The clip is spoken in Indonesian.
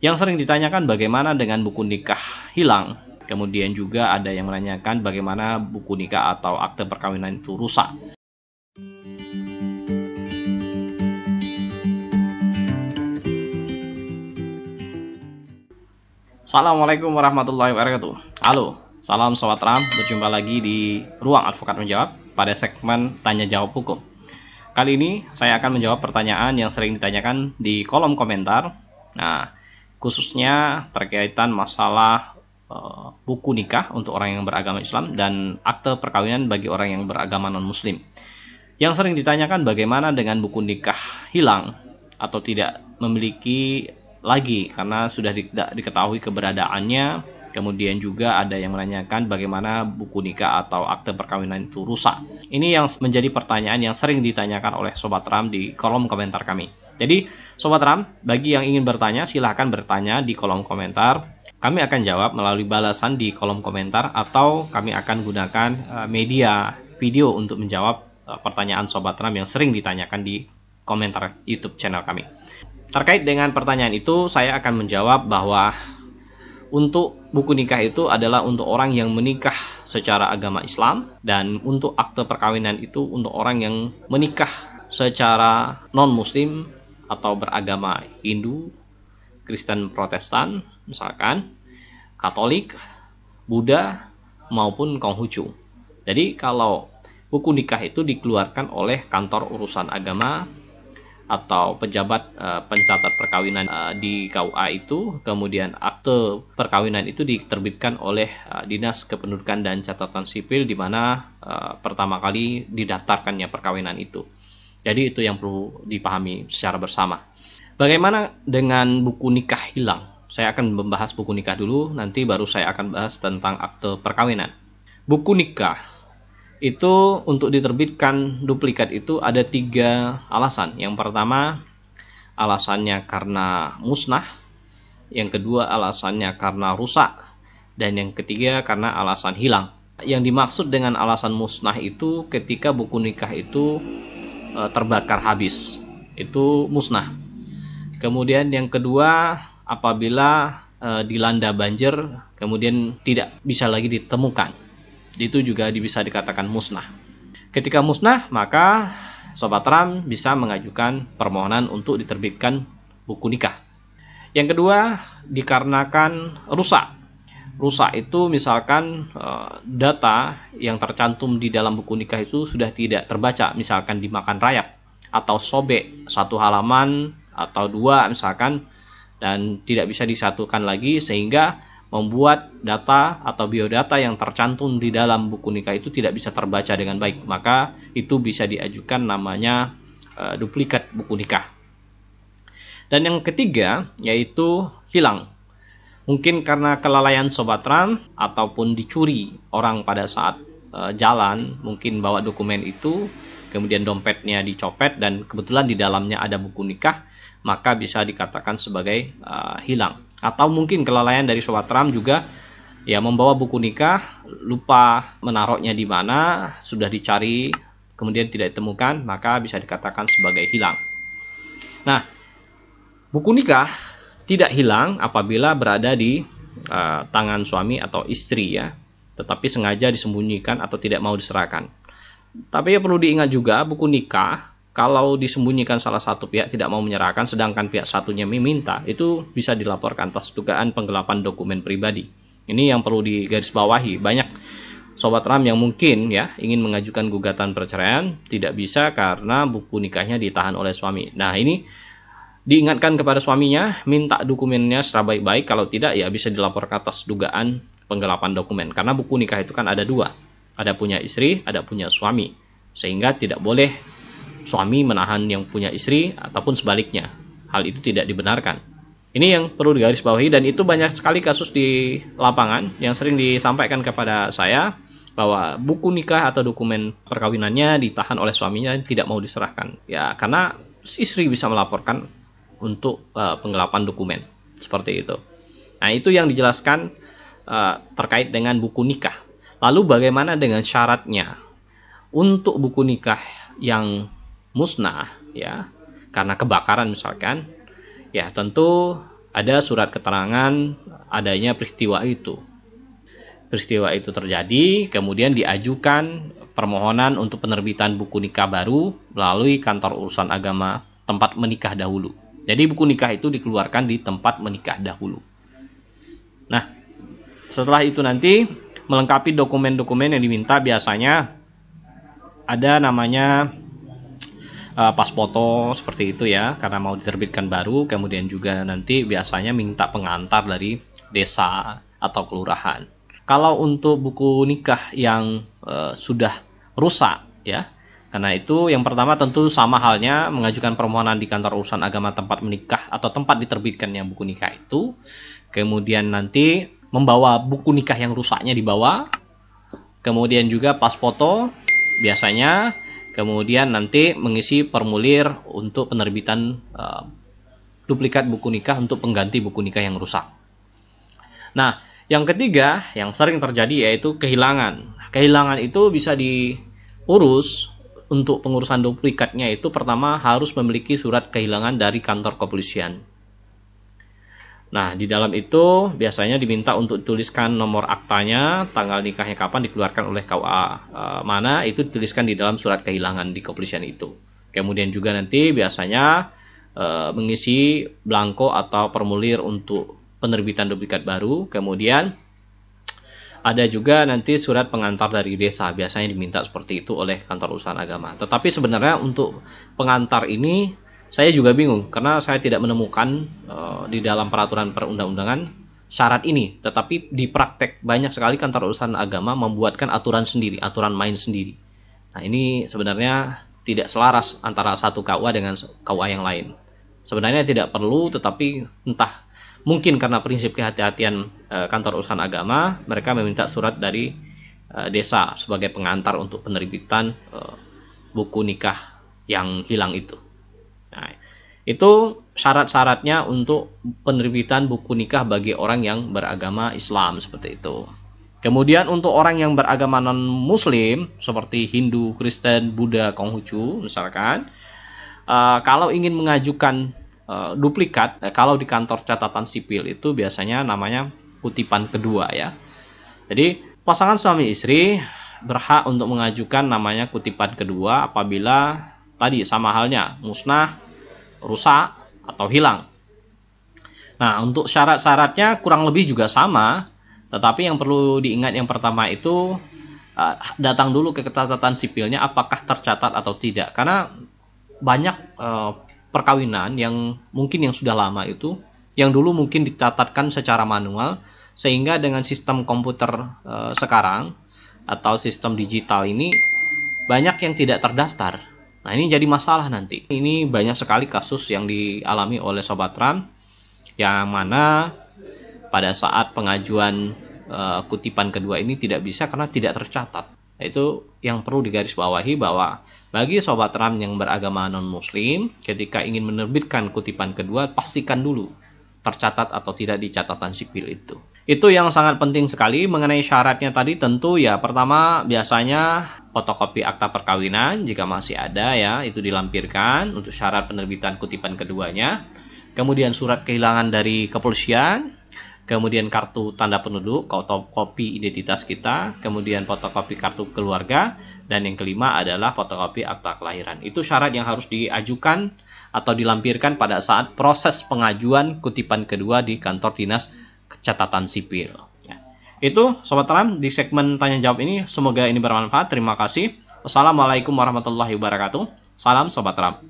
Yang sering ditanyakan bagaimana dengan buku nikah hilang. Kemudian juga ada yang menanyakan bagaimana buku nikah atau akte perkawinan itu rusak. Assalamualaikum warahmatullahi wabarakatuh. Halo, salam sobat Ram. Berjumpa lagi di Ruang Advokat Menjawab pada segmen Tanya Jawab Hukum. Kali ini saya akan menjawab pertanyaan yang sering ditanyakan di kolom komentar. Nah, khususnya terkaitan masalah buku nikah untuk orang yang beragama Islam dan akte perkawinan bagi orang yang beragama non-Muslim. Yang sering ditanyakan bagaimana dengan buku nikah hilang atau tidak memiliki lagi karena sudah tidak diketahui keberadaannya. Kemudian juga ada yang menanyakan bagaimana buku nikah atau akte perkawinan itu rusak. Ini yang menjadi pertanyaan yang sering ditanyakan oleh Sobat Ram di kolom komentar kami. Jadi Sobat Ram, bagi yang ingin bertanya silahkan bertanya di kolom komentar. Kami akan jawab melalui balasan di kolom komentar atau kami akan gunakan media video untuk menjawab pertanyaan Sobat Ram yang sering ditanyakan di komentar YouTube channel kami. Terkait dengan pertanyaan itu, saya akan menjawab bahwa untuk buku nikah itu adalah untuk orang yang menikah secara agama Islam, dan untuk akte perkawinan itu untuk orang yang menikah secara non-Muslim atau beragama Hindu, Kristen, Protestan, misalkan Katolik, Buddha, maupun Konghucu. Jadi kalau buku nikah itu dikeluarkan oleh kantor urusan agama atau pejabat pencatat perkawinan di KUA itu, kemudian akte perkawinan itu diterbitkan oleh Dinas Kependudukan dan Catatan Sipil di mana pertama kali didaftarkannya perkawinan itu. Jadi itu yang perlu dipahami secara bersama. Bagaimana dengan buku nikah hilang? Saya akan membahas buku nikah dulu, nanti baru saya akan bahas tentang akte perkawinan. Buku nikah itu untuk diterbitkan duplikat itu ada 3 alasan. Yang pertama, alasannya karena musnah. Yang kedua, alasannya karena rusak. Dan yang ketiga, karena alasan hilang. Yang dimaksud dengan alasan musnah itu ketika buku nikah itu terbakar habis. Itu musnah. Kemudian yang kedua, apabila dilanda banjir, kemudian tidak bisa lagi ditemukan. Itu juga bisa dikatakan musnah. Ketika musnah, maka Sobat Ram bisa mengajukan permohonan untuk diterbitkan buku nikah. Yang kedua, dikarenakan rusak. Rusak itu misalkan data yang tercantum di dalam buku nikah itu sudah tidak terbaca, misalkan dimakan rayap atau sobek satu halaman atau 2 misalkan, dan tidak bisa disatukan lagi sehingga membuat data atau biodata yang tercantum di dalam buku nikah itu tidak bisa terbaca dengan baik. Maka itu bisa diajukan namanya duplikat buku nikah. Dan yang ketiga yaitu hilang. Mungkin karena kelalaian Sobat Ram ataupun dicuri orang pada saat jalan, mungkin bawa dokumen itu, kemudian dompetnya dicopet dan kebetulan di dalamnya ada buku nikah, maka bisa dikatakan sebagai hilang. Atau mungkin kelalaian dari Sobat Ram juga ya, membawa buku nikah, lupa menaruhnya di mana, sudah dicari kemudian tidak ditemukan, maka bisa dikatakan sebagai hilang. Nah, buku nikah tidak hilang apabila berada di tangan suami atau istri ya, tetapi sengaja disembunyikan atau tidak mau diserahkan. Tapi ya perlu diingat juga, buku nikah kalau disembunyikan salah satu pihak tidak mau menyerahkan sedangkan pihak satunya meminta, itu bisa dilaporkan atas dugaan penggelapan dokumen pribadi. Ini yang perlu digarisbawahi. Banyak Sobat Ram yang mungkin ya ingin mengajukan gugatan perceraian tidak bisa karena buku nikahnya ditahan oleh suami. Nah, ini diingatkan kepada suaminya, minta dokumennya secara baik-baik, kalau tidak ya bisa dilaporkan atas dugaan penggelapan dokumen. Karena buku nikah itu kan ada 2, ada punya istri, ada punya suami, sehingga tidak boleh suami menahan yang punya istri ataupun sebaliknya. Hal itu tidak dibenarkan. Ini yang perlu digarisbawahi, dan itu banyak sekali kasus di lapangan yang sering disampaikan kepada saya bahwa buku nikah atau dokumen perkawinannya ditahan oleh suaminya, tidak mau diserahkan. Ya, karena istri bisa melaporkan untuk penggelapan dokumen seperti itu. Nah, itu yang dijelaskan terkait dengan buku nikah. Lalu bagaimana dengan syaratnya? Untuk buku nikah yang musnah ya karena kebakaran misalkan, ya tentu ada surat keterangan adanya peristiwa itu. Peristiwa itu terjadi, kemudian diajukan permohonan untuk penerbitan buku nikah baru melalui kantor urusan agama tempat menikah dahulu. Jadi buku nikah itu dikeluarkan di tempat menikah dahulu. Nah, setelah itu nanti melengkapi dokumen-dokumen yang diminta, biasanya ada namanya pas foto seperti itu ya, karena mau diterbitkan baru. Kemudian juga nanti biasanya minta pengantar dari desa atau kelurahan. Kalau untuk buku nikah yang sudah rusak ya, karena itu yang pertama tentu sama halnya mengajukan permohonan di kantor urusan agama tempat menikah atau tempat diterbitkannya buku nikah itu. Kemudian nanti membawa buku nikah yang rusaknya dibawa. Kemudian juga pas foto biasanya. Kemudian nanti mengisi formulir untuk penerbitan duplikat buku nikah untuk pengganti buku nikah yang rusak. Nah, yang ketiga yang sering terjadi yaitu kehilangan. Kehilangan itu bisa diurus. Untuk pengurusan duplikatnya itu pertama harus memiliki surat kehilangan dari kantor kepolisian. Nah, di dalam itu biasanya diminta untuk tuliskan nomor aktanya, tanggal nikahnya kapan, dikeluarkan oleh KUA mana, itu dituliskan di dalam surat kehilangan di kepolisian itu. Kemudian juga nanti biasanya mengisi blanko atau formulir untuk penerbitan duplikat baru. Kemudian ada juga nanti surat pengantar dari desa, biasanya diminta seperti itu oleh kantor urusan agama. Tetapi sebenarnya untuk pengantar ini saya juga bingung, karena saya tidak menemukan di dalam peraturan perundang-undangan syarat ini. Tetapi di praktek banyak sekali kantor urusan agama membuatkan aturan sendiri, aturan main sendiri. Nah, ini sebenarnya tidak selaras antara satu KUA dengan KUA yang lain. Sebenarnya tidak perlu, tetapi entah mungkin karena prinsip kehati-hatian kantor urusan agama, mereka meminta surat dari desa sebagai pengantar untuk penerbitan buku nikah yang hilang itu. Nah, itu syarat-syaratnya untuk penerbitan buku nikah bagi orang yang beragama Islam seperti itu. Kemudian untuk orang yang beragama non-Muslim seperti Hindu, Kristen, Buddha, Konghucu misalkan, kalau ingin mengajukan duplikat, kalau di kantor catatan sipil itu biasanya namanya kutipan kedua ya. Jadi pasangan suami istri berhak untuk mengajukan namanya kutipan kedua apabila tadi sama halnya musnah, rusak, atau hilang. Nah, untuk syarat-syaratnya kurang lebih juga sama, tetapi yang perlu diingat yang pertama itu datang dulu ke catatan sipilnya apakah tercatat atau tidak. Karena banyak perkawinan yang mungkin yang sudah lama itu, yang dulu mungkin dicatatkan secara manual, sehingga dengan sistem komputer sekarang atau sistem digital ini banyak yang tidak terdaftar. Nah, ini jadi masalah nanti. Ini banyak sekali kasus yang dialami oleh Sobat Ram, yang mana pada saat pengajuan kutipan kedua ini tidak bisa karena tidak tercatat. Itu yang perlu digarisbawahi, bahwa bagi Sobat Ram yang beragama non-muslim, ketika ingin menerbitkan kutipan kedua, pastikan dulu tercatat atau tidak di catatan sipil itu. Itu yang sangat penting sekali. Mengenai syaratnya tadi tentu ya, pertama biasanya fotokopi akta perkawinan jika masih ada ya, itu dilampirkan untuk syarat penerbitan kutipan keduanya. Kemudian surat kehilangan dari kepolisian, kemudian kartu tanda penduduk, fotokopi identitas kita, kemudian fotokopi kartu keluarga, dan yang kelima adalah fotokopi akta kelahiran. Itu syarat yang harus diajukan atau dilampirkan pada saat proses pengajuan kutipan kedua di kantor dinas catatan sipil. Ya. Itu Sobat Ram di segmen tanya jawab ini, semoga ini bermanfaat. Terima kasih. Wassalamualaikum warahmatullahi wabarakatuh. Salam Sobat Ram.